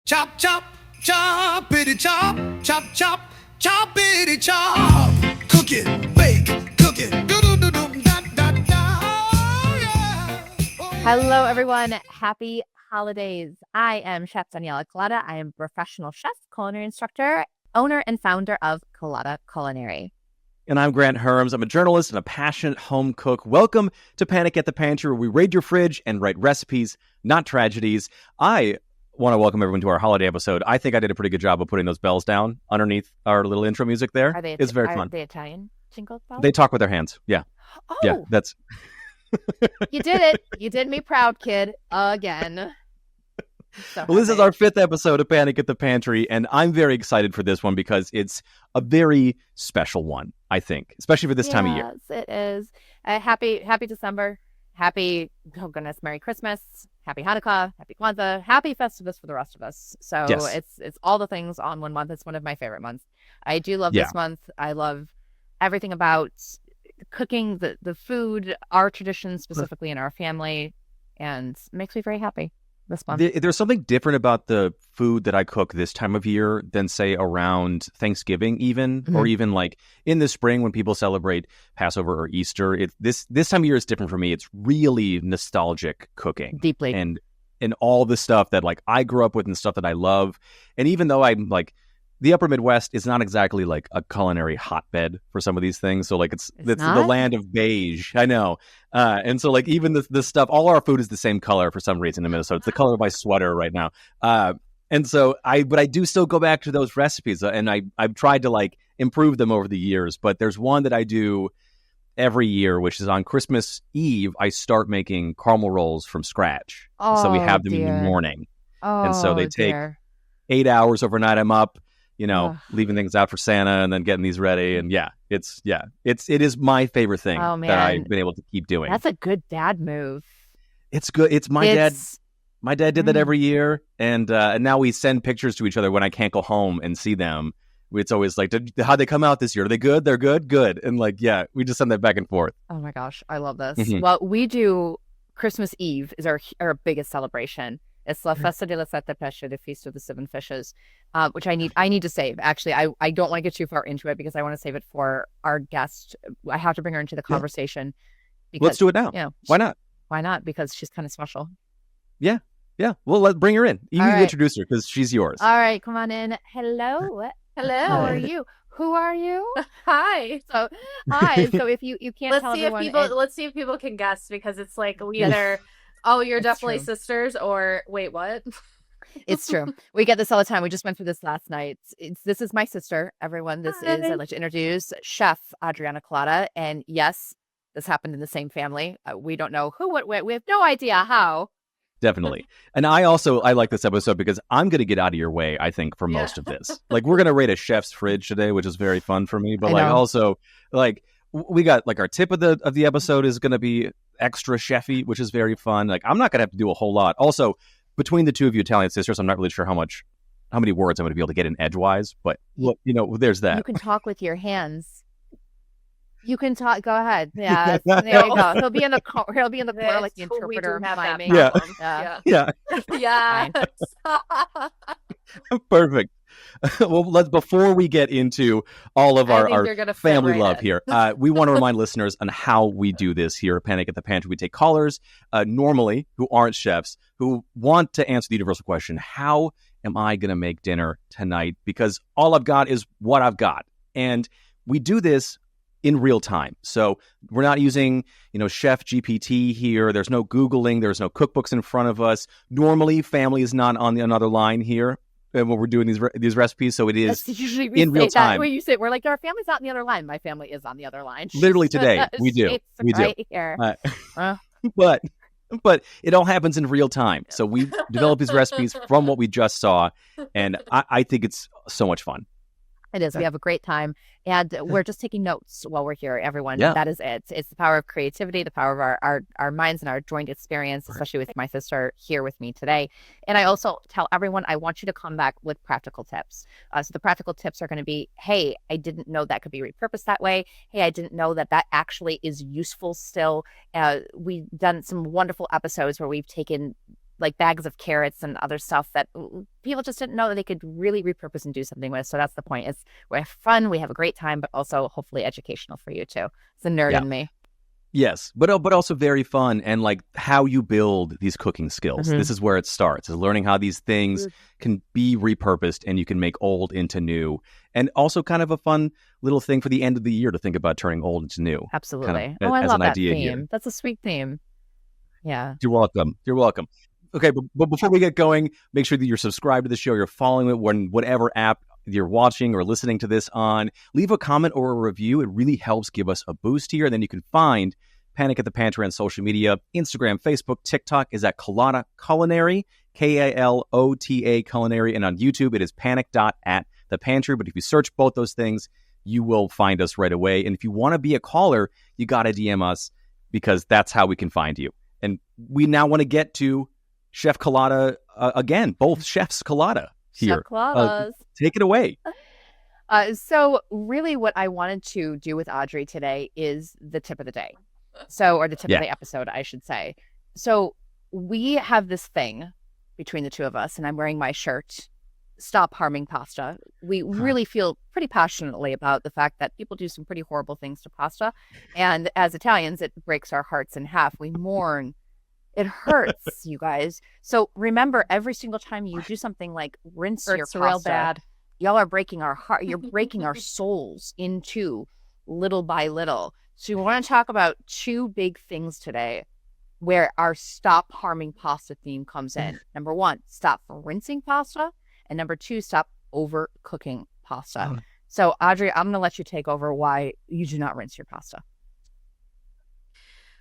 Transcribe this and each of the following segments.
Chop, chop, choppity chop, chop, chop, choppity chop. Cook it, bake, cook it. Do-do-do-do, da, da, da. Oh, yeah. Oh, yeah. Hello, everyone. Happy holidays. I am Chef Daniela Kalota. I am a professional chef, culinary instructor, owner, and founder of Kalota Culinary. And I'm Grant Herms. I'm a journalist and a passionate home cook. Welcome to Panic at the Pantry, where we raid your fridge and write recipes, not tragedies. I want to welcome everyone to our holiday episode. I think I did a pretty good job of putting those bells down underneath our little intro music there. It's very fun. Are they Italian jingle bells? They talk with their hands. Yeah. Oh, yeah, that's... You did it. You did me proud, kid. Again. Well, this is our 5th episode of Panic at the Pantry, and I'm very excited for this one because it's a very special one, I think, especially for this time of year. Yes, it is. Happy December. Happy, oh goodness, Merry Christmas. Happy Hanukkah. Happy Kwanzaa. Happy Festivus for the rest of us. So yes. It's all the things on one month. It's one of my favorite months. I do love this month. I love everything about cooking, the food, our traditions specifically in our family, and it makes me very happy this month. There's something different about the food that I cook this time of year than, say, around Thanksgiving even, or even like in the spring when people celebrate Passover or Easter. This time of year is different for me. It's really nostalgic cooking. Deeply. And all the stuff that like I grew up with and stuff that I love. And even though I'm like, the upper Midwest is not exactly like a culinary hotbed for some of these things. So like it's the land of beige. I know. And so like even the stuff, all our food is the same color for some reason in Minnesota. It's the color of my sweater right now. And so I do still go back to those recipes, and I've tried to like improve them over the years. But there's one that I do every year, which is on Christmas Eve. I start making caramel rolls from scratch. So we have them in the morning. And so they take 8 hours overnight. I'm up, leaving things out for Santa and then getting these ready. And it is my favorite thing that I've been able to keep doing. That's a good dad move. It's good. Dad. My dad did that every year. And now we send pictures to each other when I can't go home and see them. It's always like, how'd they come out this year? Are they good? They're good? Good. And like, we just send that back and forth. Oh my gosh. I love this. Well, we do Christmas Eve is our biggest celebration. It's La Festa de la Sette Pesci, the Feast of the Seven Fishes, which I need to save. Actually, I don't want to get too far into it because I want to save it for our guest. I have to bring her into the conversation. Because, let's do it now. Why not? Why not? Because she's kind of special. Yeah. Well, let's bring her in. You can introduce her because she's yours. All right, come on in. Hello. How are you? Who are you? Hi. So if you can't tell everyone. Let's see if people can guess, because it's like we either. Oh, you're definitely true. Sisters, or wait, what? It's true. We get this all the time. We just went through this last night. This is my sister, everyone. This is, I'd like to introduce Chef Adriana Kalota. And yes, this happened in the same family. We don't know who, what, we have no idea how. Definitely. And I like this episode because I'm going to get out of your way, I think, for most of this. Like, we're going to rate a chef's fridge today, which is very fun for me. But also, like, we got like our tip of the episode is going to be extra chefy, which is very fun. Like, I'm not going to have to do a whole lot. Also, between the two of you Italian sisters, I'm not really sure how many words I'm going to be able to get in edgewise, but there's that. You can talk with your hands. You can talk. Go ahead. Yeah, there you go. He'll be in the corner like the interpreter miming. Yeah. Perfect. Well, before we get into all of our family love here, we want to remind listeners on how we do this here at Panic at the Pantry. We take callers, normally, who aren't chefs, who want to answer the universal question, how am I going to make dinner tonight? Because all I've got is what I've got. And we do this in real time. So we're not using, Chef GPT here. There's no Googling. There's no cookbooks in front of us. Normally, family is not on another line here when we're doing these recipes, so it is in real time. When you say, we're like, our family's not on the other line. My family is on the other line. Literally today, we do. Here. But it all happens in real time. So we develop these recipes from what we just saw, and I think it's so much fun. It is. We have a great time. And we're just taking notes while we're here, everyone. Yeah. That is it. It's the power of creativity, the power of our minds and our joint experience, especially with my sister here with me today. And I also tell everyone, I want you to come back with practical tips. So the practical tips are going to be, hey, I didn't know that could be repurposed that way. Hey, I didn't know that actually is useful still. We've done some wonderful episodes where we've taken like bags of carrots and other stuff that people just didn't know that they could really repurpose and do something with. So that's the point. We have fun, we have a great time, but also hopefully educational for you too. It's the nerd in me. Yes, but also very fun, and like how you build these cooking skills. This is where it starts, is learning how these things can be repurposed and you can make old into new. And also kind of a fun little thing for the end of the year to think about turning old into new. Absolutely. Kind of I love that theme. Here. That's a sweet theme. Yeah. You're welcome. You're welcome. Okay, but before we get going, make sure that you're subscribed to the show, you're following it when whatever app you're watching or listening to this on. Leave a comment or a review. It really helps give us a boost here. And then you can find Panic at the Pantry on social media. Instagram, Facebook, TikTok is at Kalota Culinary, Kalota Culinary. And on YouTube, it is panic.at-the-pantry. But if you search both those things, you will find us right away. And if you want to be a caller, you got to DM us, because that's how we can find you. And we now want to get to Chef Kalota again, both Chefs Kalota here. Chef Kalotas. Take it away. So really what I wanted to do with Audrey today is the tip of the day. Or the tip of the episode, I should say. So we have this thing between the two of us, and I'm wearing my shirt, Stop Harming Pasta. We really feel pretty passionately about the fact that people do some pretty horrible things to pasta. And as Italians, it breaks our hearts in half. We mourn. It hurts, you guys. So remember, every single time you do something like rinse your pasta, real bad. Y'all are breaking our heart. You're breaking our souls in two, little by little. So we want to talk about two big things today where our Stop Harming Pasta theme comes in. Number one, stop rinsing pasta. And number two, stop overcooking pasta. So Audrey, I'm going to let you take over why you do not rinse your pasta.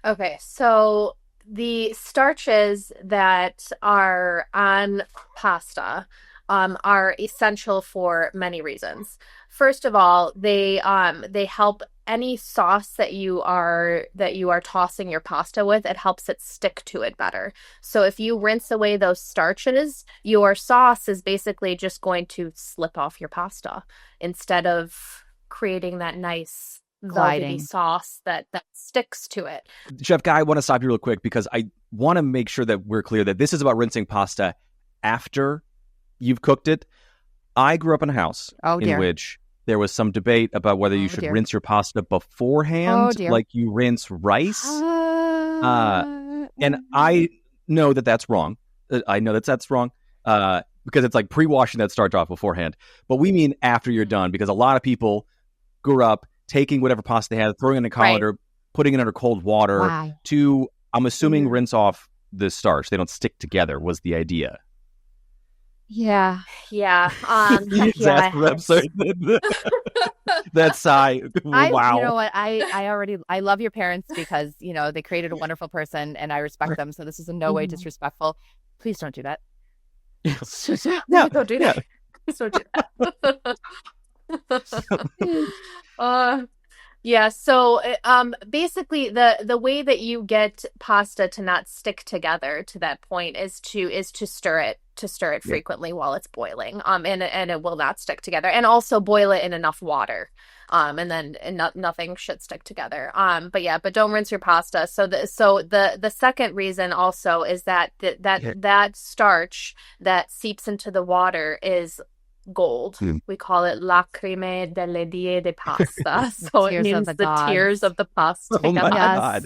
Okay, so the starches that are on pasta are essential for many reasons. First of all, they help any sauce that you are tossing your pasta with. It helps it stick to it better. So if you rinse away those starches, your sauce is basically just going to slip off your pasta instead of creating that nice velvety sauce that sticks to it. Chef Guy, I want to stop you real quick because I want to make sure that we're clear that this is about rinsing pasta after you've cooked it. I grew up in a house in which there was some debate about whether you should rinse your pasta beforehand, like you rinse rice. And I know that that's wrong. I know that's wrong because it's like pre-washing that starch off beforehand. But we mean after you're done, because a lot of people grew up taking whatever pasta they had, throwing it in a colander, putting it under cold water to, I'm assuming, rinse off the starch. They don't stick together was the idea. Yeah. That sigh. Wow. You know what? I love your parents because, they created a wonderful person and I respect them. So this is in no way disrespectful. Please don't do that. No, don't do that. Please don't do that. So basically the way that you get pasta to not stick together to that point is to stir it frequently while it's boiling, and it will not stick together, and also boil it in enough water, and then nothing should stick together, but don't rinse your pasta. So the second reason also is that that starch that seeps into the water is gold. We call it lacrime delle die de pasta. So it means the tears of the pasta. Oh my God.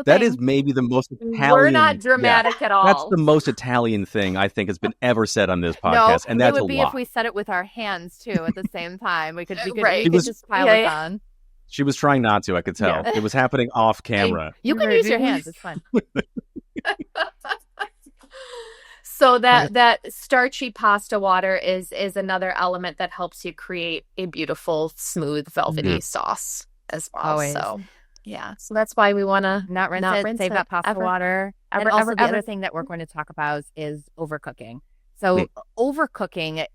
That is maybe the most Italian. We're not dramatic at all. That's the most Italian thing I think has been ever said on this podcast, and that's a lot. It would be if we said it with our hands too at the same time. We could right. just pile it on. She was trying not to. I could tell it was happening off camera. You can use your hands. It's fine. So that starchy pasta water is another element that helps you create a beautiful, smooth, velvety sauce as well. Always. So so that's why we want to not rinse it, save that pasta water. And also the other thing that we're going to talk about is overcooking. So overcooking,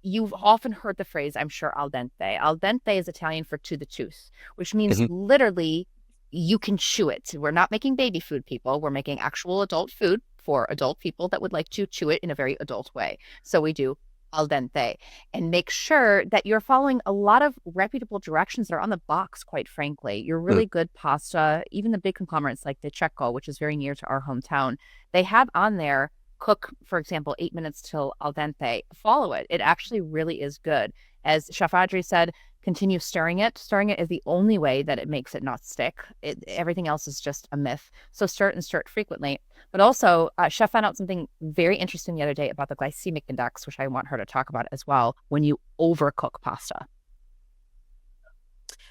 you've often heard the phrase, I'm sure, al dente. Al dente is Italian for to the tooth, which means literally you can chew it. We're not making baby food, people. We're making actual adult food for adult people that would like to chew it in a very adult way. So we do al dente, and make sure that you're following a lot of reputable directions that are on the box, quite frankly. Your really good pasta, even the big conglomerates like the Cecco, which is very near to our hometown, they have on there, cook, for example, 8 minutes till al dente. Follow it. It actually really is good. As Chef Adri said, continue stirring it. Stirring it is the only way that it makes it not stick. Everything else is just a myth. So stir it and stir it frequently. But also, Chef found out something very interesting the other day about the glycemic index, which I want her to talk about as well, when you overcook pasta.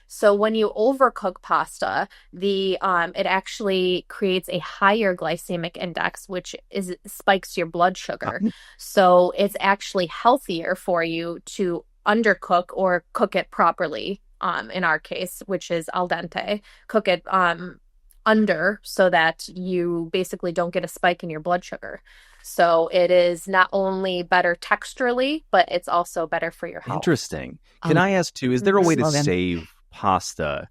So when you overcook pasta, it actually creates a higher glycemic index, which spikes your blood sugar. So it's actually healthier for you to undercook or cook it properly. In our case, which is al dente, cook it under so that you basically don't get a spike in your blood sugar. So it is not only better texturally, but it's also better for your health. Interesting. Can I ask too, is there a way to save pasta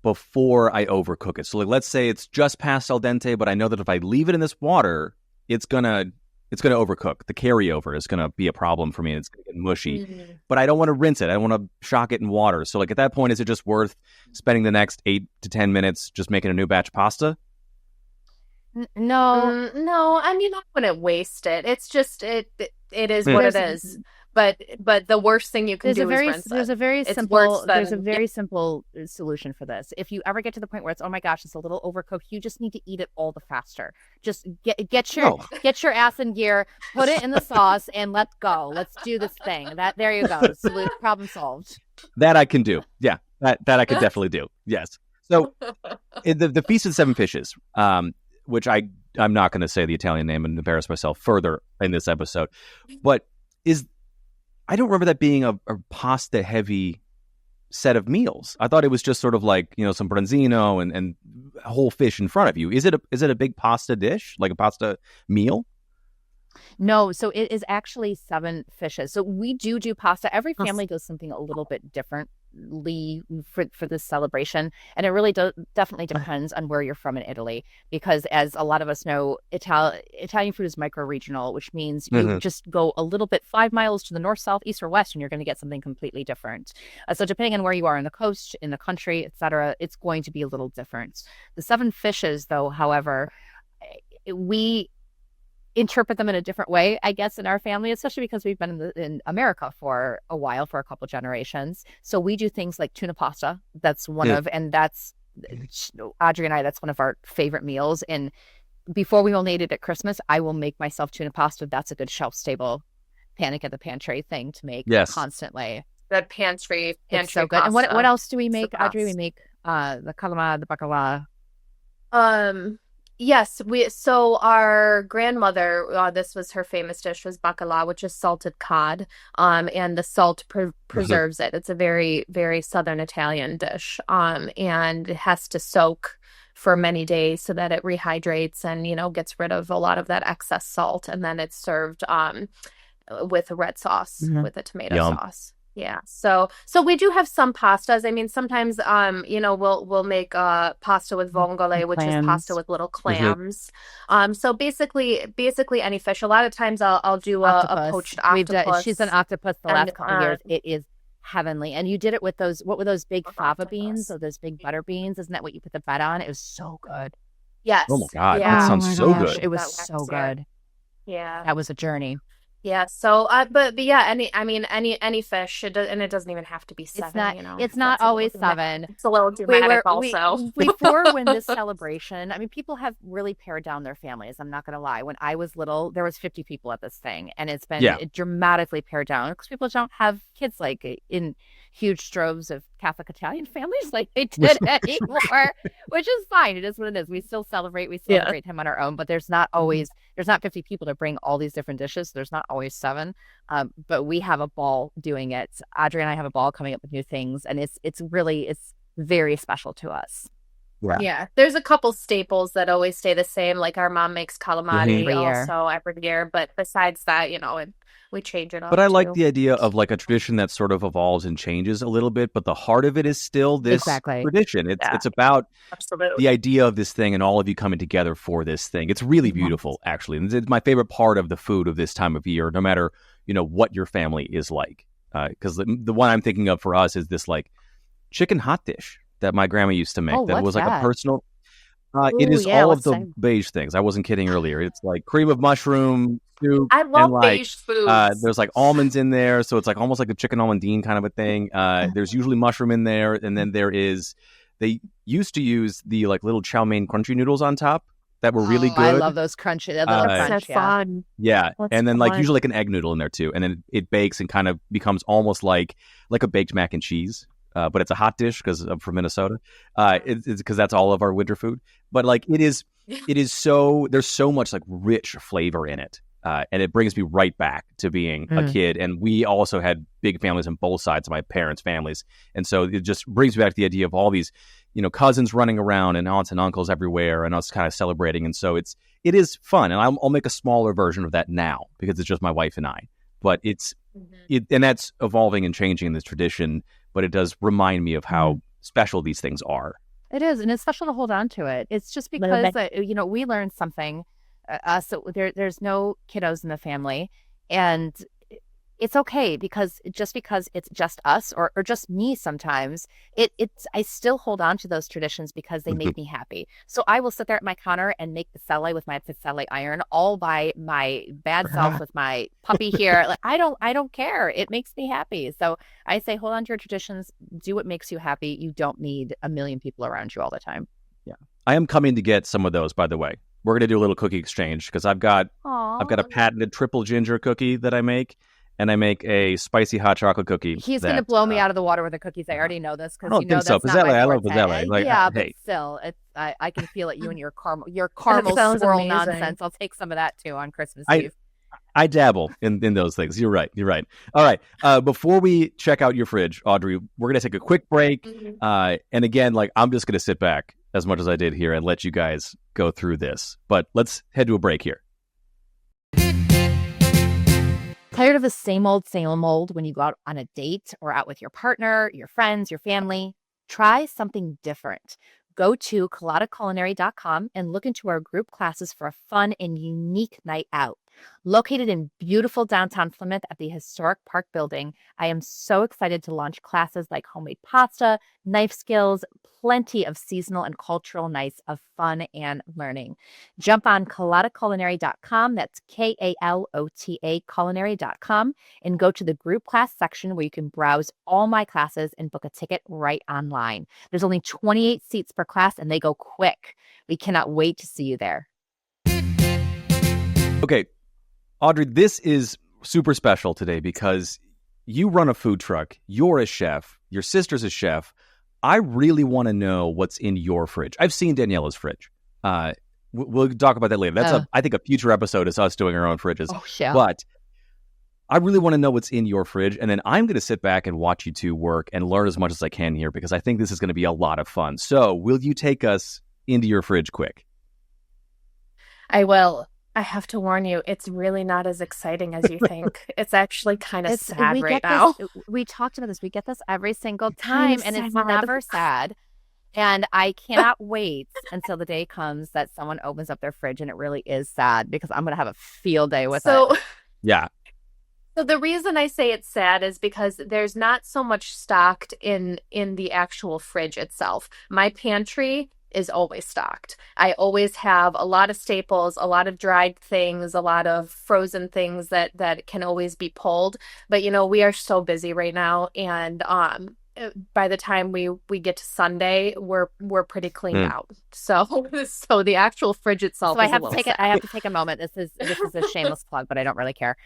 before I overcook it? So like, let's say it's just past al dente, but I know that if I leave it in this water, it's gonna overcook. The carryover is gonna be a problem for me, and it's gonna get mushy. But I don't want to rinse it. I want to shock it in water. So like at that point, is it just worth spending the next 8 to 10 minutes just making a new batch of pasta? No. No. I mean, I wouldn't waste it. It's just it is what it is. But the worst thing you can do is rinse it. There's a very simple solution for this. If you ever get to the point where it's, oh my gosh, it's a little overcooked, you just need to eat it all the faster. Just get your ass in gear, put it in the sauce, and let's go. Let's do this thing. There you go. Problem solved. That I can do. Yeah, that I could definitely do. Yes. So the Feast of the Seven Fishes, which I'm not going to say the Italian name and embarrass myself further in this episode, but I don't remember that being a pasta heavy set of meals. I thought it was just sort of like, some branzino and a whole fish in front of you. Is it a big pasta dish, like a pasta meal? No, so it is actually 7 fishes. So we do pasta. Every family does something a little bit differently for this celebration, and it really definitely depends on where you're from in Italy, because as a lot of us know, Italian food is micro-regional, which means you just go a little bit 5 miles to the north, south, east, or west, and you're going to get something completely different. So depending on where you are in the coast, in the country, etc., it's going to be a little different. The 7 fishes, though, however, we interpret them in a different way, I guess, in our family, especially because we've been in America for a while, for a couple generations. So we do things like tuna pasta. That's one of, and that's Audrey and I, that's one of our favorite meals. And before we only ate it at Christmas, I will make myself tuna pasta. That's a good shelf stable panic at the pantry thing to make constantly. That pantry it's so good. Pasta. And what else do we make, Audrey? We make the calamari, the bacala. Yes, so our grandmother, this was her famous dish, was bacala, which is salted cod, and the salt preserves it. It's a very, very southern Italian dish, and it has to soak for many days so that it rehydrates and, gets rid of a lot of that excess salt, and then it's served with a red sauce, with a tomato sauce. Yeah. So we do have some pastas. I mean, sometimes, we'll make pasta with vongole, which is pasta with little clams. So basically any fish. A lot of times I'll do a poached octopus. She's an octopus the last couple of years. It is heavenly. And you did it with what were those big fava beans? Or those big butter beans? Isn't that what you put the fat on? It was so good. Yes. Oh my God. Yeah. That sounds so good. It was so good. Yeah. That was a journey. Yeah. So, but yeah, any fish, and it doesn't even have to be 7. It's not always 7. It's a little dramatic, also. Before, when this celebration, people have really pared down their families. I'm not going to lie. When I was little, there was 50 people at this thing, and it's been dramatically pared down because people don't have kids like in huge droves of Catholic Italian families like they did anymore, which is fine. It is what it is. We still celebrate. We celebrate him on our own, but there's not 50 people to bring all these different dishes. There's not always 7, but we have a ball doing it. Audrey and I have a ball coming up with new things, and it's very special to us. Yeah, there's a couple staples that always stay the same. Like our mom makes calamari Every year. also every year, but besides that, we change it But up I like too. the idea of like a tradition that sort of evolves and changes a little bit, but the heart of it is still this Exactly. tradition. It's Yeah, it's about absolutely. the idea of this thing and all of you coming together for this thing. It's really beautiful, actually. And it's my favorite part of the food of this time of year, no matter, what your family is like. Because the one I'm thinking of for us is this like chicken hot dish that my grandma used to make. Oh, That what's was like a that? personal. It Ooh, is yeah, all of what's the that? beige things. I wasn't kidding earlier. It's like cream of mushroom soup I and love like beige foods. there's like almonds in there, so it's like almost like a chicken almondine kind of a thing. There's usually mushroom in there, and then they used to use the like little chow mein crunchy noodles on top that were really Oh, I good. love those crunchy. That Uh, little That's crunch, so yeah. fun. Yeah, That's and then like fun. usually like an egg noodle in there too, and then it bakes and kind of becomes almost like a baked mac and cheese. But it's a hot dish because I'm from Minnesota. It's because that's all of our winter food. But like it is so there's so much like rich flavor in it, and it brings me right back to being a kid. And we also had big families on both sides of my parents' families, and so it just brings me back to the idea of all these, cousins running around and aunts and uncles everywhere, and us kind of celebrating. And so it is fun, and I'll make a smaller version of that now because it's just my wife and I. But and that's evolving and changing in this tradition. But it does remind me of how special these things are. It is, and it's special to hold on to it. It's just Little because we learned something. So there's no kiddos in the family, and it's okay because it's just us or just me sometimes. I still hold on to those traditions because they make me happy. So I will sit there at my counter and make the with my phthalo iron all by my bad self with my puppy here. Like I don't care. It makes me happy. So I say hold on to your traditions. Do what makes you happy. You don't need a million people around you all the time. Yeah, I am coming to get some of those. By the way, we're going to do a little cookie exchange because I've got a patented triple ginger cookie that I make. And I make a spicy hot chocolate cookie. He's going to blow me out of the water with the cookies. I already know this because that's not Pizzelle, my I love forte. Pizzelle. Like, yeah, hey. but still, I can feel it. You and your caramel sounds swirl amazing. nonsense. I'll take some of that too on Christmas Eve. I dabble in those things. You're right. All right. Before we check out your fridge, Audrey, we're going to take a quick break. And again, like I'm just going to sit back as much as I did here and let you guys go through this. But let's head to a break here. Tired of the same old when you go out on a date or out with your partner, your friends, your family? Try something different. Go to KalotAculinary.com and look into our group classes for a fun and unique night out. Located in beautiful downtown Plymouth at the historic Park Building, I am so excited to launch classes like homemade pasta, knife skills, plenty of seasonal and cultural nights of fun and learning. Jump on KalotAculinary.com, that's KALOTA culinary.com, and go to the group class section where you can browse all my classes and book a ticket right online. There's only 28 seats per class and they go quick. We cannot wait to see you there. Okay, Audrey, this is super special today because you run a food truck. You're a chef. Your sister's a chef. I really want to know what's in your fridge. I've seen Daniela's fridge. We'll talk about that later. That's I think a future episode is us doing our own fridges. Oh, yeah. But I really want to know what's in your fridge. And then I'm going to sit back and watch you two work and learn as much as I can here because I think this is going to be a lot of fun. So will you take us into your fridge quick? I will. I have to warn you, it's really not as exciting as you think. It's actually kind of sad right now. We talked about this. We get this every single time, and it's sad. never sad. And I cannot wait until the day comes that someone opens up their fridge and it really is sad because I'm going to have a field day with it. Yeah. So the reason I say it's sad is because there's not so much stocked in the actual fridge itself. My pantry is always stocked. I always have a lot of staples, a lot of dried things, a lot of frozen things that can always be pulled. But we are so busy right now, and by the time we get to Sunday, we're pretty cleaned out. So the actual fridge itself. So I have to take a moment. This is a shameless plug, but I don't really care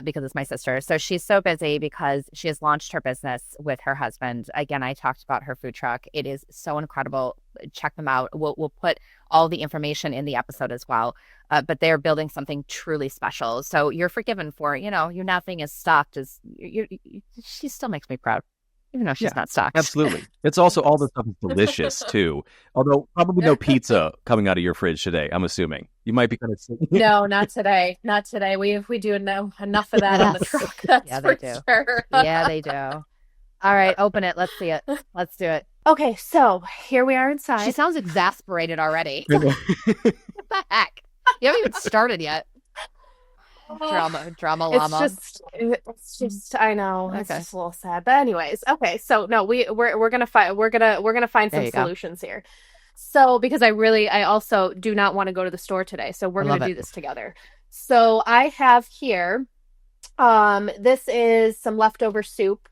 because it's my sister. So she's so busy because she has launched her business with her husband. Again, I talked about her food truck. It is so incredible. Check them out. We'll put all the information in the episode as well. But they're building something truly special. So you're forgiven for your nothing as stocked as she still makes me proud. even though she's not stocked. Absolutely. It's also all the stuff is delicious too. Although probably no pizza coming out of your fridge today, I'm assuming. You might be kind of No, not today. Not today. We do enough of that on the truck. That's for sure. Yeah, they do. All right, open it. Let's see it. Let's do it. Okay, so here we are inside. She sounds exasperated already. What the heck? You haven't even started yet. Drama llama. It's just I know. It's just a little sad. But anyways, okay. So no, we're gonna find some solutions here. So because I also do not want to go to the store today. So we're gonna do this together. So I have here this is some leftover soup.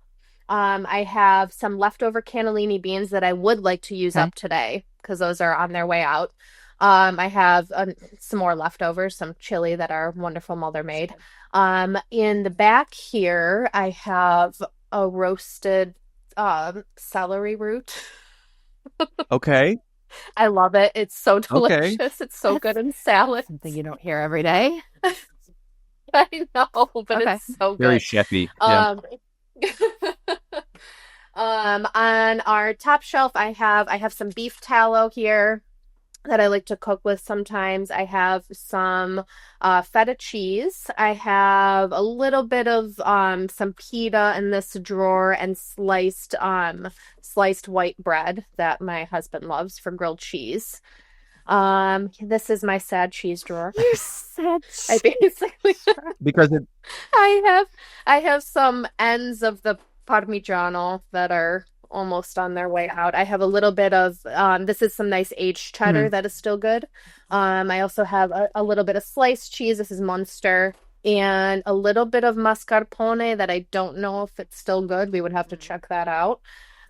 I have some leftover cannellini beans that I would like to use up today because those are on their way out. I have some more leftovers, some chili that our wonderful mother made. In the back here, I have a roasted celery root. Okay. I love it. It's so delicious. Okay. It's so good in salad. Something you don't hear every day. I know, but it's so good. Very chefy. Yeah. On our top shelf, I have some beef tallow here that I like to cook with sometimes. I have some feta cheese. I have a little bit of some pita in this drawer and sliced white bread that my husband loves for grilled cheese. This is my sad cheese drawer. You're sad. I basically because it... I have some ends of the parmigiano that are almost on their way out. I have a little bit of this is some nice aged cheddar that is still good. I also have a little bit of sliced cheese. This is Munster, and a little bit of mascarpone that I don't know if it's still good. We would have to check that out.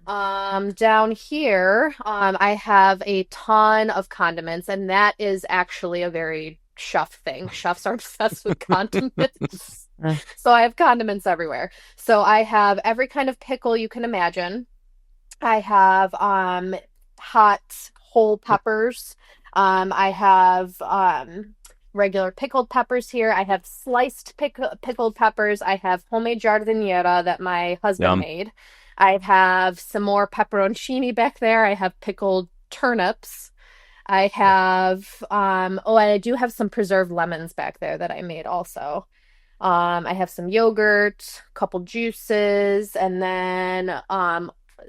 Down here, I have a ton of condiments, and that is actually a very chef thing. Chefs are obsessed with condiments. So I have condiments everywhere. So I have every kind of pickle you can imagine. I have hot whole peppers. I have regular pickled peppers here. I have sliced pickled peppers. I have homemade giardiniera that my husband made. I have some more pepperoncini back there. I have pickled turnips. I have and I do have some preserved lemons back there that I made also. I have some yogurt, a couple juices, and then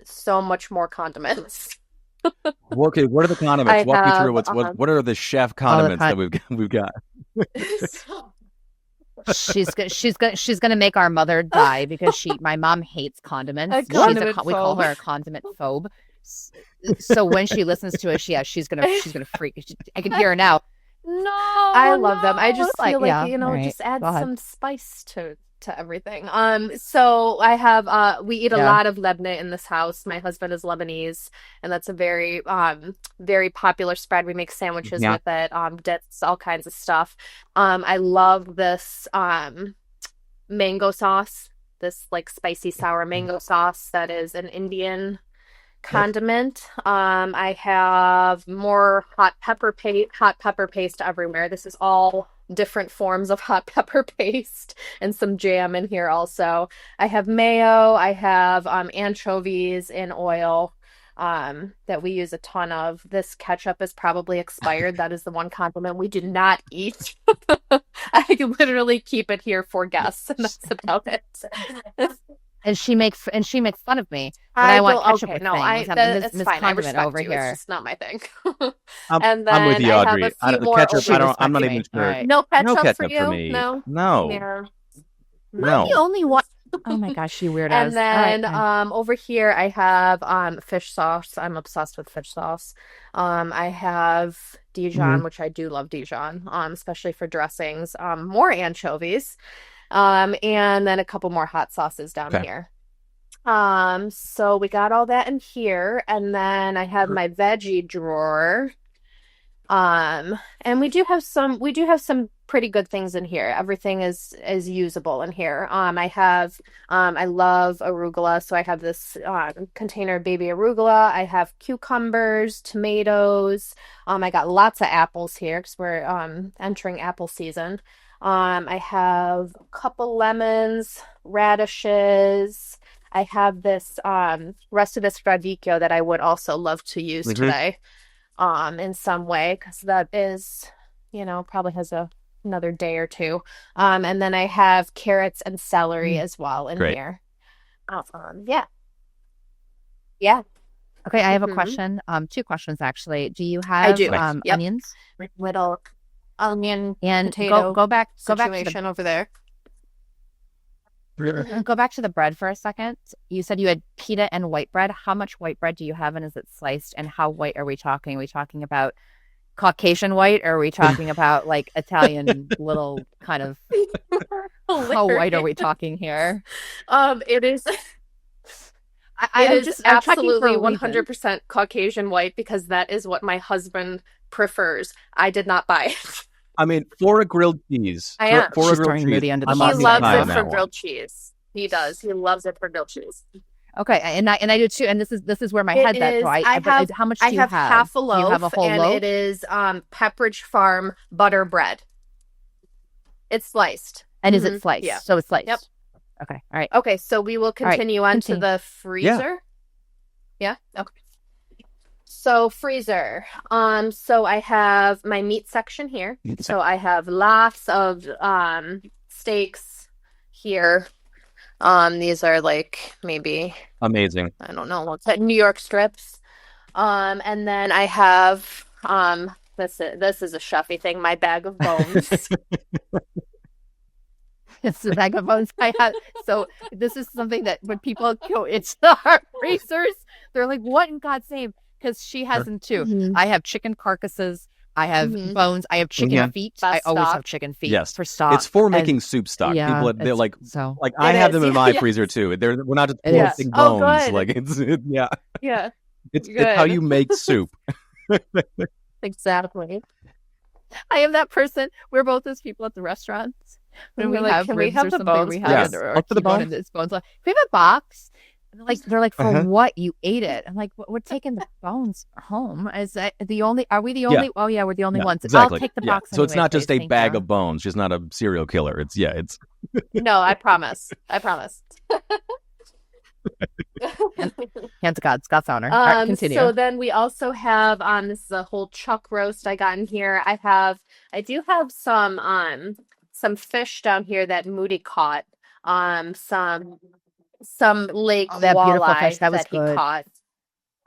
so much more condiments. Okay, what are the condiments? Walk me through what are the chef condiments that we've got? She's gonna make our mother die because my mom hates condiments. We call her a condiment phobe. So when she listens to us, she's gonna freak. I can hear her now. No, I love them. I just feel like just add some spice to everything. So I have we eat a lot of lebne in this house. My husband is Lebanese, and that's a very very popular spread. We make sandwiches with it, dips, all kinds of stuff. I love this mango sauce, this like spicy sour mango sauce that is an Indian condiment. I have more hot pepper paste everywhere. This is all different forms of hot pepper paste, and some jam in here also. I have mayo. I have anchovies in oil that we use a ton of. This ketchup is probably expired. That is the one condiment we do not eat. I literally keep it here for guests, and that's about it. And she makes fun of me when I want ketchup with things. It's fine. I respect over you. Here. It's just not my thing. And then I'm with you, Audrey. Ketchup, I'm not even sure. Right. No ketchup for you? For me. No. Yeah. No. The only one. Oh my gosh, you weirdos. And then over here I have fish sauce. I'm obsessed with fish sauce. I have Dijon, which I do love Dijon, especially for dressings. More anchovies. And then a couple more hot sauces down here. So we got all that in here, and then I have my veggie drawer. And we do have some pretty good things in here. Everything is usable in here. I love arugula, so I have this container of baby arugula. I have cucumbers, tomatoes. I got lots of apples here because we're entering apple season. I have a couple lemons, radishes. I have this rest of this radicchio that I would also love to use today in some way, because that is, probably has another day or two. And then I have carrots and celery as well in here. Yeah. Yeah. Okay, I have a question. 2 questions actually. Do you have I do. onions? Little onion And potato go back to situation over there. go back to the bread for a second. You said you had pita and white bread. How much white bread do you have, and is it sliced? And how white are we talking? Are we talking about Caucasian white, or are we talking about like Italian little kind of? How white are we talking here? It is. I'm Absolutely 100% Caucasian white, because that is what my husband prefers. I did not buy it. I mean, for a grilled cheese. I am. For a grilled cheese. Moody under the I'm bus. on He the loves side it on for that one. grilled cheese. He does. He loves it for grilled cheese. Okay, and I do too. And this is where my head that. So how much do you have? Half a loaf, you have a whole and loaf? it is Pepperidge Farm butter bread. It's sliced. And is it sliced? Yeah. So it's sliced. Yep. Okay. All right. Okay, so we will continue on to the freezer. Yeah. Okay. So freezer. So I have my meat section here. So I have lots of steaks here. These are like maybe Amazing. I don't know, what's that, New York strips. And then I have this is a chefy thing, my bag of bones. It's a bag of bones I have. So this is something that when people go into our freezers, they're like, "What in God's name?" Because she has them too. Mm-hmm. I have chicken carcasses. I have bones. I have chicken feet. I always have chicken feet for stock. It's for making soup stock. Yeah, People, they're like I It have is, them in my freezer too. We're not just roasting Oh, bones. good. Like it's Yeah, it's Good. how you make soup. exactly. I am that person. We're both those people at the restaurants. When we have can we ribs have or the something, bones, we please? have it, or Up to the T-bone bone. and it's bones. Like, we have a box. And they're like, for what? You ate it. I'm like, we're taking the bones home. Is that the only? Are we the only? Oh yeah, we're the only ones. Exactly. I'll take the box. So it's anyway, not just please. a Thank bag you. of bones. She's not a serial killer. It's No, I promise. I promise. Hands of God, Scott's honor. All right, continue. So then we also have this is a whole chuck roast I got in here. I do have some fish down here that Moody caught. Some lake that beautiful walleye fish. That was he good. caught.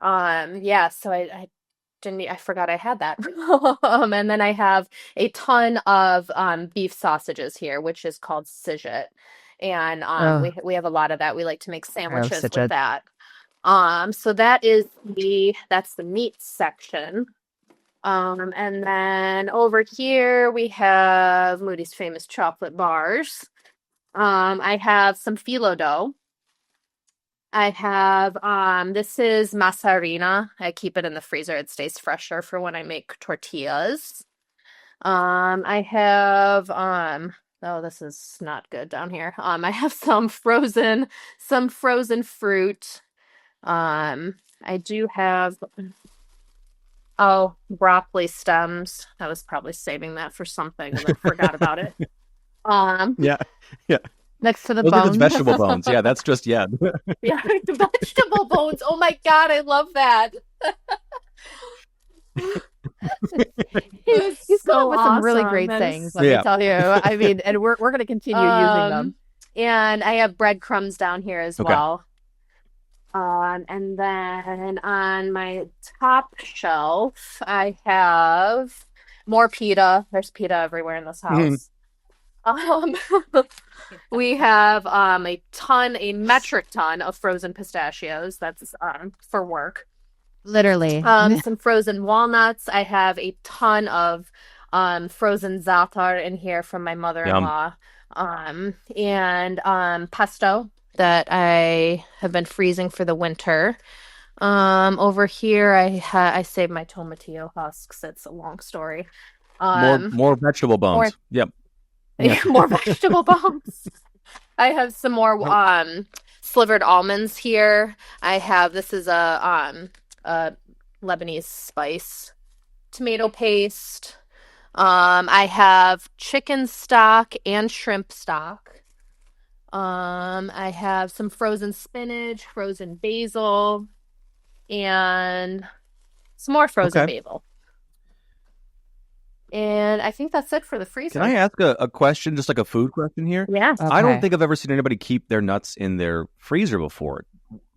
Yeah, so I forgot I had that. And then I have a ton of beef sausages here, which is called Siget. And we have a lot of that. We like to make sandwiches with Siget. that. So that's the meat section. And then over here we have Moody's famous chocolate bars. I have some phyllo dough. I have this is masa harina. I keep it in the freezer. It stays fresher for when I make tortillas. I have oh, this is not good down here. I have some frozen fruit. I do have broccoli stems. I was probably saving that for something and then forgot about it. yeah. Next to the Those are bones. just vegetable bones. Yeah, that's just Yeah, the vegetable bones. Oh my God, I love that. He's so come up with some really awesome. great That things, is- let me tell you. I mean, and we're going to continue using them. And I have breadcrumbs down here as Okay. well. And then on my top shelf, I have more pita. There's pita everywhere in this house. We have a metric ton of frozen pistachios. That's for work. Literally. Some frozen walnuts. I have a ton of frozen za'atar in here from my mother-in-law. And pesto that I have been freezing for the winter. Over here, I saved my tomatillo husks. It's a long story. More vegetable bones. Yep. More vegetable bones. I have some more slivered almonds here. This is a Lebanese spice, tomato paste. I have chicken stock and shrimp stock. I have some frozen spinach, frozen basil, and some more frozen Okay. basil. And I think that's it for the freezer. Can I ask a question, just like a food question here? Yeah. I don't think I've ever seen anybody keep their nuts in their freezer before.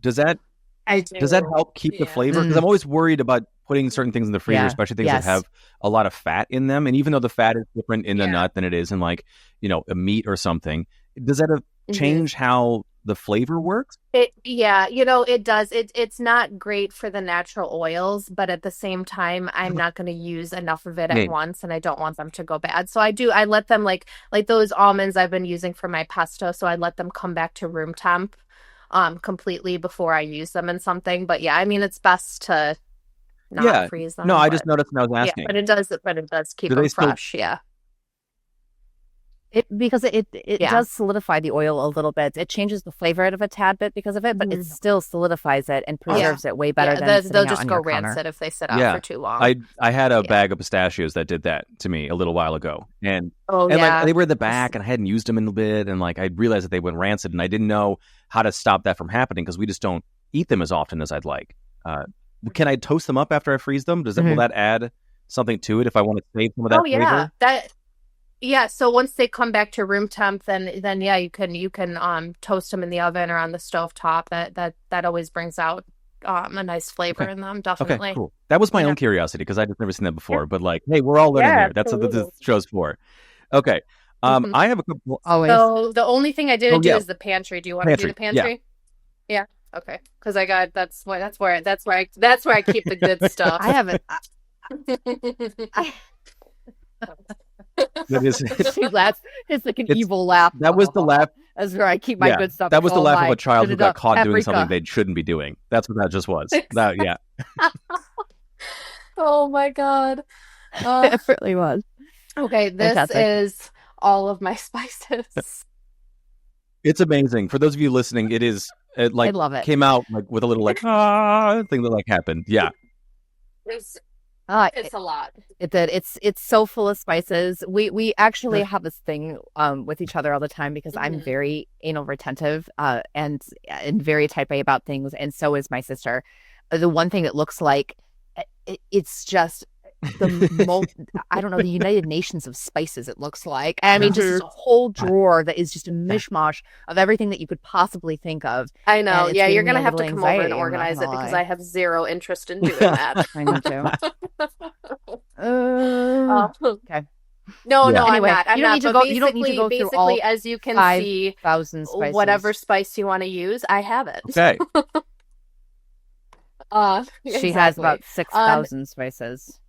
Does that help keep the flavor? Because I'm always worried about putting certain things in the freezer, especially things that have a lot of fat in them. And even though the fat is different in the nut than it is in like, a meat or something, does that change how the flavor works? It does. It's not great for the natural oils, but at the same time, I'm not going to use enough of it at once, and I don't want them to go bad. So I let them like those almonds I've been using for my pesto. So I let them come back to room temp, completely before I use them in something. But yeah, I mean, it's best to not freeze them. No, I just noticed when I was asking. Yeah, but it does keep them fresh. Yeah. Because it does solidify the oil a little bit. It changes the flavor of it a tad bit because of it, but it still solidifies it and preserves it way better than they'll just go rancid if they sit out for too long. I had a bag of pistachios that did that to me a little while ago, and like they were in the back, and I hadn't used them in a bit, and like I realized that they went rancid, and I didn't know how to stop that from happening because we just don't eat them as often as I'd like. Can I toast them up after I freeze them? Will that add something to it if I want to save some of that flavor? Yeah, so once they come back to room temp, then yeah, you can toast them in the oven or on the stove top. That always brings out a nice flavor in them, definitely. Okay, cool. That was my own curiosity because I'd never seen that before. But like, hey, we're all learning here. That's what this show's for. Okay, I have a couple. So the only thing I didn't do is the pantry. Do you want to do the pantry? Yeah. Okay, because that's where I keep the good stuff. I haven't. That is, she laughs. It's like an evil laugh. That was the laugh. That's where I keep my good stuff. That was the laugh of a child who got caught doing something they shouldn't be doing. That's what that just was. Oh my God. It really was. Okay, this is all of my spices. It's amazing. For those of you listening, it I love it. Came out like with a little thing that like happened. Yeah. It's a lot. It did. It's so full of spices. We actually have this thing with each other all the time because I'm very anal retentive and very type A about things, and so is my sister. The one thing that looks like it's just I don't know, the United Nations of spices, it looks like. I mean, just a whole drawer that is just a mishmash of everything that you could possibly think of. I know. Yeah, you're going to have to come over and organize it because I have zero interest in doing that. I know too. Okay. No, anyway, I'm not. You don't need to go through all as you can see, 5,000 spices. Whatever spice you want to use, I have it. Okay. She has about 6,000 spices.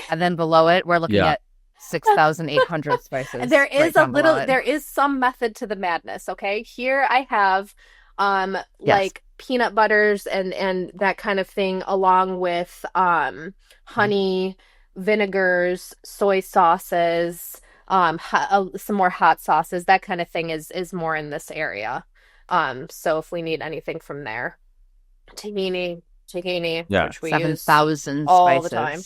And then below it, we're looking at 6,800 spices. There is some method to the madness. Okay, here I have like peanut butters and that kind of thing, along with honey, vinegars, soy sauces, some more hot sauces. That kind of thing is more in this area. So if we need anything from there, tahini, which we 7,000 use all spices. the time.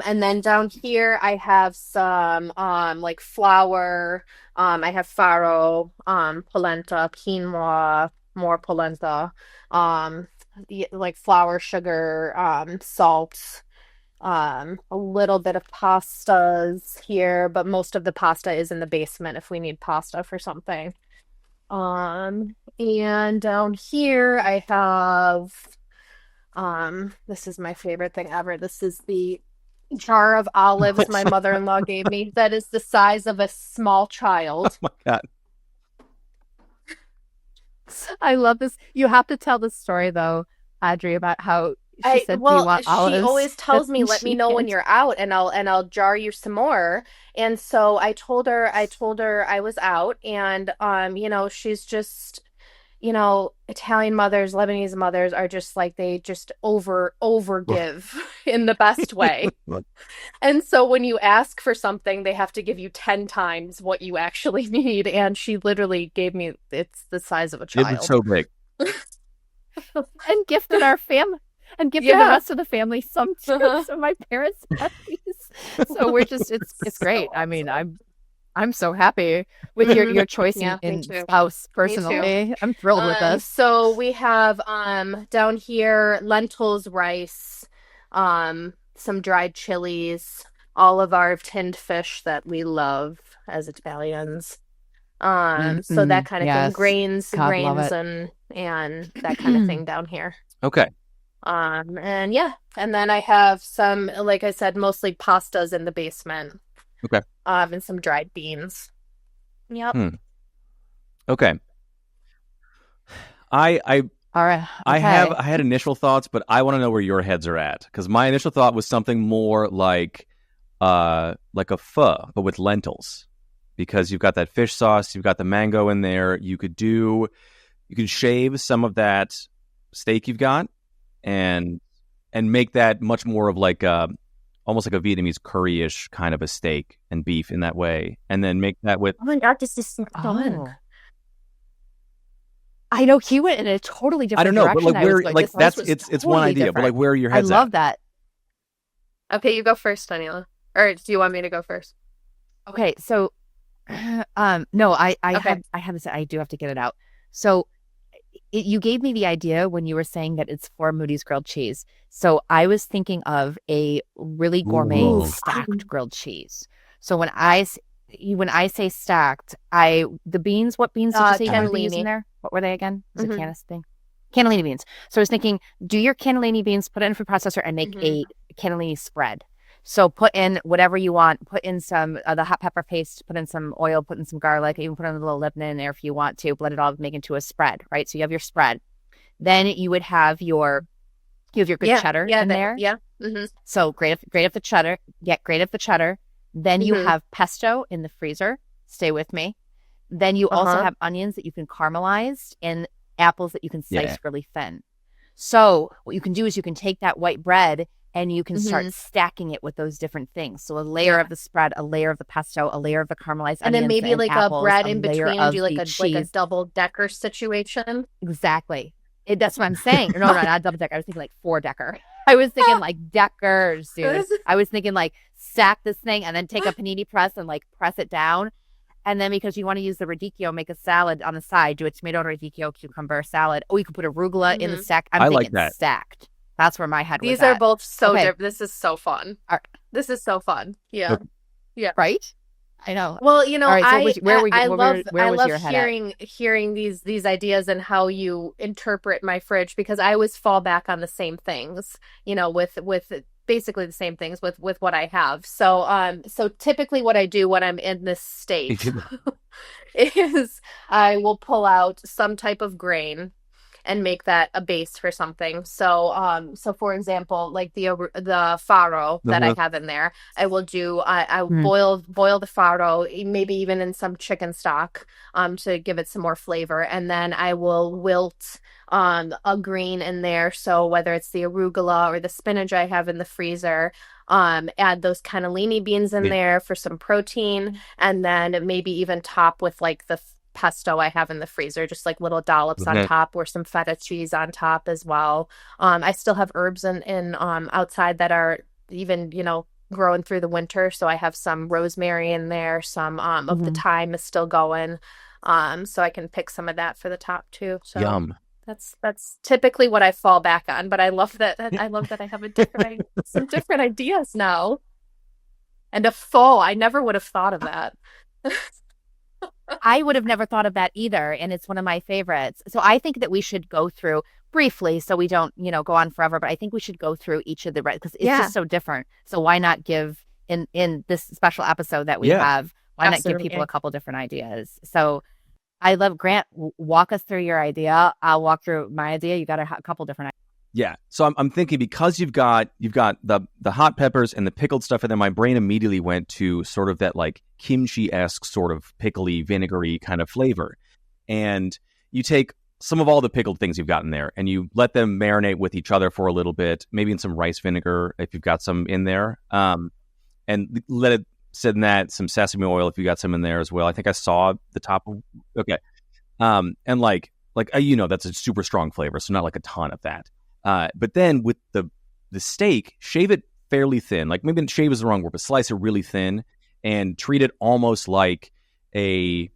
And then down here I have some like flour. I have farro, polenta, quinoa, more polenta, like flour, sugar, salt, a little bit of pastas here, but most of the pasta is in the basement if we need pasta for something. And down here I have this is my favorite thing ever. This is the jar of olives my mother-in-law gave me that is the size of a small child. Oh my God. I love this. You have to tell the story though, Adri, about how she said, "Do you want olives?" She always tells me, "Let me know when you're out, and I'll jar you some more." And so I told her I was out, and she's just, Italian mothers, Lebanese mothers are just like, they just overgive in the best way. And so when you ask for something, they have to give you 10 times what you actually need. And she literally gave me, it's the size of a child. It's so big. And gifted our family. And gifted the rest of the family some too. So my parents had these. So we're just, it's great. I mean, I'm I'm so happy with your choice Yeah, me in too. spouse. Me too. Personally, I'm thrilled with this. So we have down here lentils, rice, some dried chilies, all of our tinned fish that we love as Italians. So that kind of thing, Yes. grains, God, love it. and that kind of thing down here. Okay. And yeah, and then I have some, like I said, mostly pastas in the basement. Okay. And some dried beans. Yep. Okay. I All right. I had initial thoughts, but I want to know where your heads are at, because my initial thought was something more like a pho, but with lentils, because you've got that fish sauce, you've got the mango in there. You could shave some of that steak you've got and make that much more of like almost like a Vietnamese curry-ish kind of a steak and beef in that way, and then make that with. Oh my God, this is so fun. Oh. I know he went in a totally different I don't know, direction. but like where, this that's was it's totally one idea, different. but like where are your heads I love at? that. Okay, you go first, Daniela. Or do you want me to go first? Okay, so no, I have this. I do have to get it out. So you gave me the idea when you were saying that it's for Moody's grilled cheese. So I was thinking of a really gourmet stacked grilled cheese. So when I say stacked, the beans. What beans did you say you wanted to use in there? What were they again? Is it Canis thing? Cannellini beans. So I was thinking, do your cannellini beans, put it in a food processor, and make a cannellini spread. So put in whatever you want. Put in some the hot pepper paste. Put in some oil. Put in some garlic. Even put in a little lemon in there if you want to. Blend it all, make into a spread. Right. So you have your spread. Then you would have your good cheddar in there. Yeah. Mm-hmm. So grate up the cheddar. Grate up the cheddar. Then you have pesto in the freezer. Stay with me. Then you also have onions that you can caramelize and apples that you can slice really thin. So what you can do is you can take that white bread and you can start stacking it with those different things. So a layer of the spread, a layer of the pesto, a layer of the caramelized onions, and then maybe like apples, a bread in between, and do like a double decker situation. Exactly. That's what I'm saying. No, not double decker. I was thinking like 4-decker. I was thinking like deckers, dude. I was thinking like stack this thing and then take a panini press and like press it down. And then because you want to use the radicchio, make a salad on the side. Do a tomato radicchio cucumber salad. Oh, you could put arugula in the stack. I'm thinking like stacked. That's where my head was These at. are both so different. This is so fun. This is so fun. Yeah. Okay. Yeah. Right? I know. Well, you know, right, so I love hearing these ideas and how you interpret my fridge, because I always fall back on the same things, you know, with basically the same things with what I have. So so typically what I do when I'm in this state is I will pull out some type of grain and make that a base for something. So so for example, like the farro that I have in there, I will do I boil the farro, maybe even in some chicken stock to give it some more flavor, and then I will wilt a green in there. So whether it's the arugula or the spinach I have in the freezer, add those cannellini beans in there for some protein, and then maybe even top with like the pesto I have in the freezer, just like little dollops on top, or some feta cheese on top as well. I still have herbs in outside that are even, you know, growing through the winter. So I have some rosemary in there, some of the thyme is still going. So I can pick some of that for the top too. So Yum. That's typically what I fall back on, but I love that I have some different ideas now. And a pho, I never would have thought of that. I would have never thought of that either, and it's one of my favorites. So I think that we should go through briefly, so we don't, you know, go on forever. But I think we should go through each of the because it's just so different. So why not give in this special episode that we have? Why not give people a couple different ideas? So I love Grant. Walk us through your idea. I'll walk through my idea. You got a couple different ideas. Yeah. So I'm thinking, because you've got the hot peppers and the pickled stuff, and then my brain immediately went to sort of that like kimchi-esque sort of pickly, vinegary kind of flavor. And you take some of all the pickled things you've got in there and you let them marinate with each other for a little bit, maybe in some rice vinegar if you've got some in there. And let it sit in that, some sesame oil if you got some in there as well. I think I saw the top of, okay. And like you know, that's a super strong flavor, so not like a ton of that. But then with the steak, shave it fairly thin. Like maybe shave is the wrong word, but slice it really thin, and treat it almost like a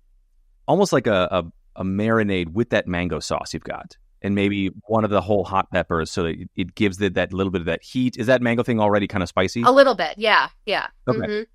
marinade with that mango sauce you've got, and maybe one of the whole hot peppers, so that it gives it that little bit of that heat. Is that mango thing already kind of spicy? A little bit, yeah. Okay.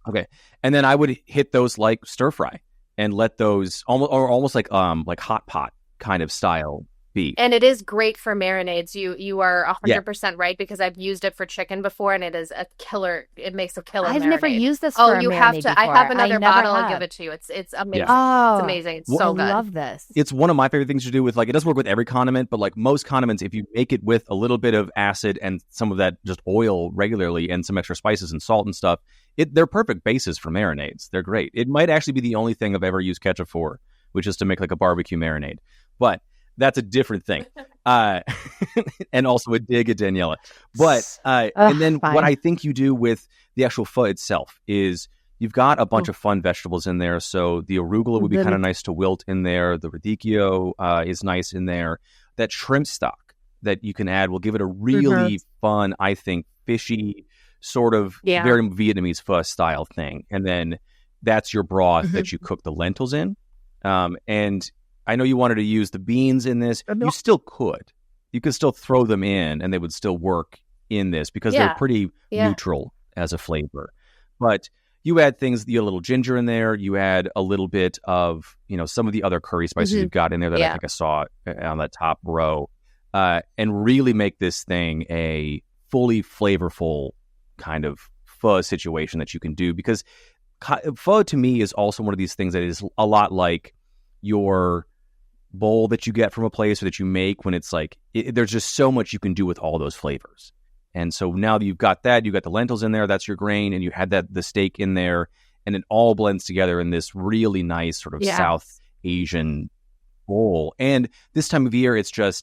Okay, and then I would hit those like stir fry and let those almost like hot pot kind of style be. And it is great for marinades. You are 100% right, because I've used it for chicken before, and it is a killer. It makes a killer. I've marinade. never used this. For you have to. Before. I have another bottle. I'll give it to you. It's amazing. Yeah. It's amazing. It's so good. I love this. It's one of my favorite things to do with, like, it doesn't work with every condiment, but like most condiments, if you make it with a little bit of acid and some of that just oil regularly and some extra spices and salt and stuff, they're perfect bases for marinades. They're great. It might actually be the only thing I've ever used ketchup for, which is to make like a barbecue marinade. But that's a different thing. And also a dig at Daniela. But and then fine. What I think you do with the actual pho itself is you've got a bunch of fun vegetables in there. So the arugula would be kind of nice to wilt in there. The radicchio is nice in there. That shrimp stock that you can add will give it a really fun, I think, fishy sort of very Vietnamese pho style thing. And then that's your broth that you cook the lentils in. And I know you wanted to use the beans in this. You still could. You could still throw them in and they would still work in this because they're pretty neutral as a flavor. But you add things, you add a little ginger in there. You add a little bit of, some of the other curry spices you've got in there that I think I saw on that top row, and really make this thing a fully flavorful kind of pho situation that you can do. Because pho to me is also one of these things that is a lot like your bowl that you get from a place or that you make when it's like, there's just so much you can do with all those flavors. And so now that you've got that, you got the lentils in there, that's your grain, and you had the steak in there, and it all blends together in this really nice sort of South Asian bowl. And this time of year, it's nice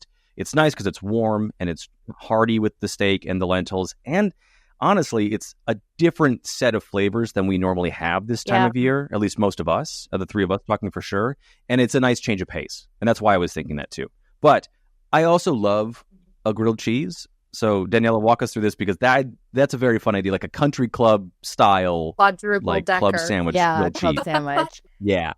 because it's warm and it's hearty with the steak and the lentils. And honestly, it's a different set of flavors than we normally have this time of year, at least most of us, the three of us talking for sure. And it's a nice change of pace. And that's why I was thinking that too. But I also love a grilled cheese. So Daniela, walk us through this, because that's a very fun idea, like a country club style, quadruple like decker club sandwich. Yeah, club cheese. Sandwich. Yeah.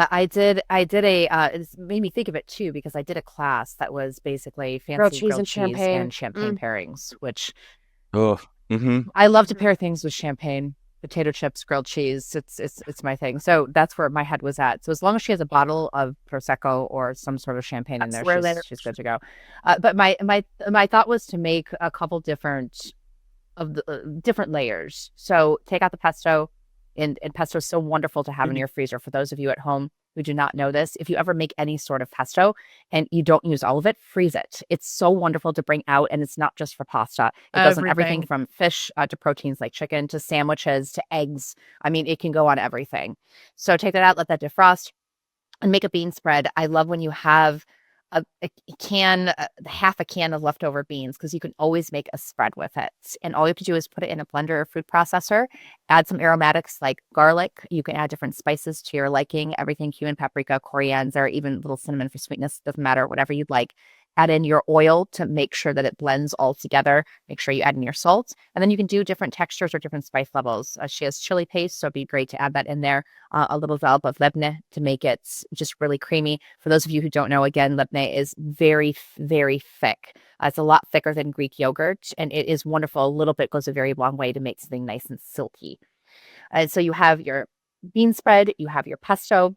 I did it made me think of it too, because I did a class that was basically fancy grilled cheese and champagne pairings, which I love to pair things with champagne, potato chips, grilled cheese. It's my thing. So that's where my head was at. So as long as she has a bottle of Prosecco or some sort of champagne in there, she's good to go. But my thought was to make a couple different layers. So take out the pesto, and pesto is so wonderful to have in your freezer. For those of you at home who do not know this, if you ever make any sort of pesto and you don't use all of it, freeze it. It's so wonderful to bring out, and it's not just for pasta. It goes on everything from fish to proteins like chicken to sandwiches to eggs. I mean, it can go on everything. So take that out, let that defrost, and make a bean spread. I love when you have half a can of leftover beans, because you can always make a spread with it. And all you have to do is put it in a blender or food processor, add some aromatics like garlic. You can add different spices to your liking, everything, cumin, paprika, coriander, even a little cinnamon for sweetness, doesn't matter, whatever you'd like. Add in your oil to make sure that it blends all together. Make sure you add in your salt. And then you can do different textures or different spice levels. She has chili paste, so it'd be great to add that in there. A little dollop of lebne to make it just really creamy. For those of you who don't know, again, lebne is very, very thick. It's a lot thicker than Greek yogurt, and it is wonderful. A little bit goes a very long way to make something nice and silky. So you have your bean spread, you have your pesto.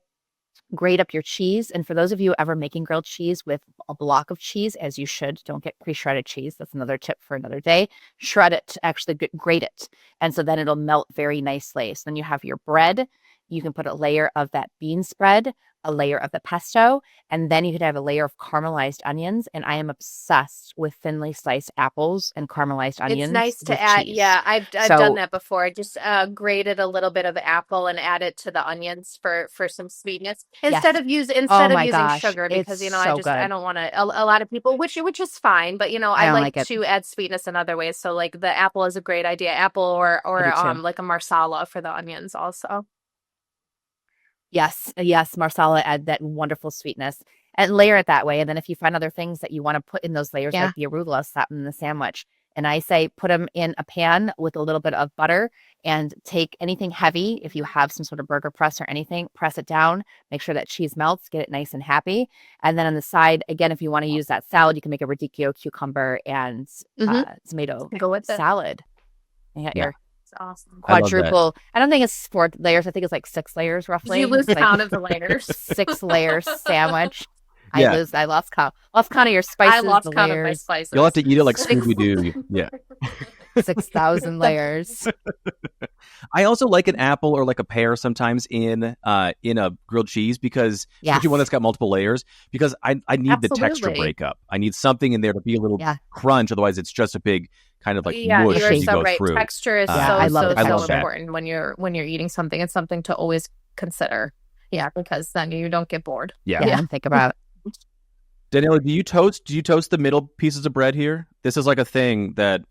Grate up your cheese. And for those of you ever making grilled cheese with a block of cheese, as you should, don't get pre-shredded cheese. That's another tip for another day. Shred it, actually grate it. And so then it'll melt very nicely. So then you have your bread. You can put a layer of that bean spread, a layer of the pesto, and then you could have a layer of caramelized onions. And I am obsessed with thinly sliced apples and caramelized onions. It's nice to add. Cheese. Yeah, I've done that before. Just grated a little bit of apple and add it to the onions for some sweetness instead of using sugar, because I don't want to. A lot of people, which is fine, but I like to add sweetness in other ways. So like the apple is a great idea. Apple or like a marsala for the onions also. Yes, marsala, add that wonderful sweetness and layer it that way. And then if you find other things that you want to put in those layers, like the arugula, slap them in the sandwich. And I say put them in a pan with a little bit of butter and take anything heavy. If you have some sort of burger press or anything, press it down, make sure that cheese melts, get it nice and happy. And then on the side, again, if you want to use that salad, you can make a radicchio, cucumber, and tomato salad. You got your awesome quadruple. I don't think it's 4 layers. I think it's like 6 layers roughly. You lose count of the layers. 6 layers sandwich. Yeah. I lost count. Lost count of your spices. I lost count of my spices. You'll have to eat it like Scooby-Doo. Yeah. 6,000 layers. I also like an apple or like a pear sometimes in a grilled cheese because especially one that's got multiple layers, because I need the texture breakup. I need something in there to be a little crunch. Otherwise, it's just a big kind of like mush you're as you so go right. through. Texture is so important when you're eating something. It's something to always consider. Yeah, because then you don't get bored. Yeah. Think about. Daniela, do you toast the middle pieces of bread here? This is like a thing that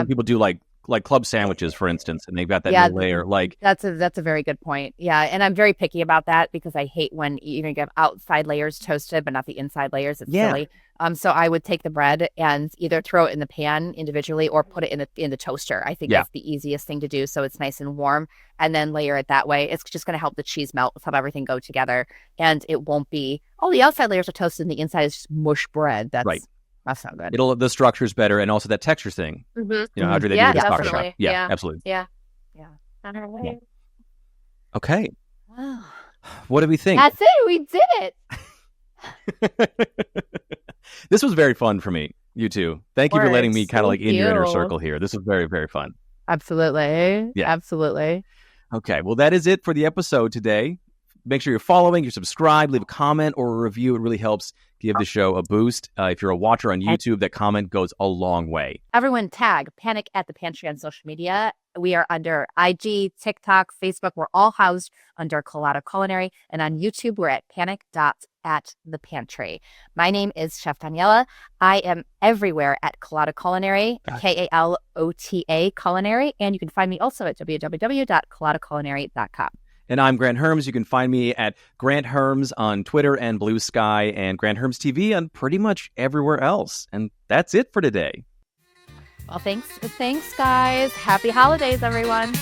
people do like club sandwiches, for instance, and they've got that middle layer. Like that's a very good point. Yeah, and I'm very picky about that because I hate when you have outside layers toasted but not the inside layers. It's silly. So I would take the bread and either throw it in the pan individually or put it in the toaster. I think that's the easiest thing to do, so it's nice and warm, and then layer it that way. It's just going to help the cheese melt, help everything go together, and it won't be the outside layers are toasted and the inside is just mush bread. That's right. That's not good. The structure's better, and also that texture thing. You know, Audrey, they do the stock shop. Yeah, absolutely. Yeah. Okay. Wow. What do we think? That's it. We did it. This was very fun for me. You too. Thank you for letting me kind of like in your inner circle here. This was very, very fun. Absolutely. Yeah. Absolutely. Okay. Well, that is it for the episode today. Make sure you're following, you're subscribed, leave a comment or a review. It really helps give the show a boost. If you're a watcher on YouTube, that comment goes a long way. Everyone tag Panic at the Pantry on social media. We are under IG, TikTok, Facebook. We're all housed under Kalota Culinary. And on YouTube, we're at panic.at-the-pantry. My name is Chef Daniela. I am everywhere at Kalota Culinary, Kalota Culinary. And you can find me also at www.kalotaculinary.com. And I'm Grant Herms. You can find me at Grant Herms on Twitter and Blue Sky, and Grant Herms TV on pretty much everywhere else. And that's it for today. Well, thanks, guys. Happy holidays, everyone.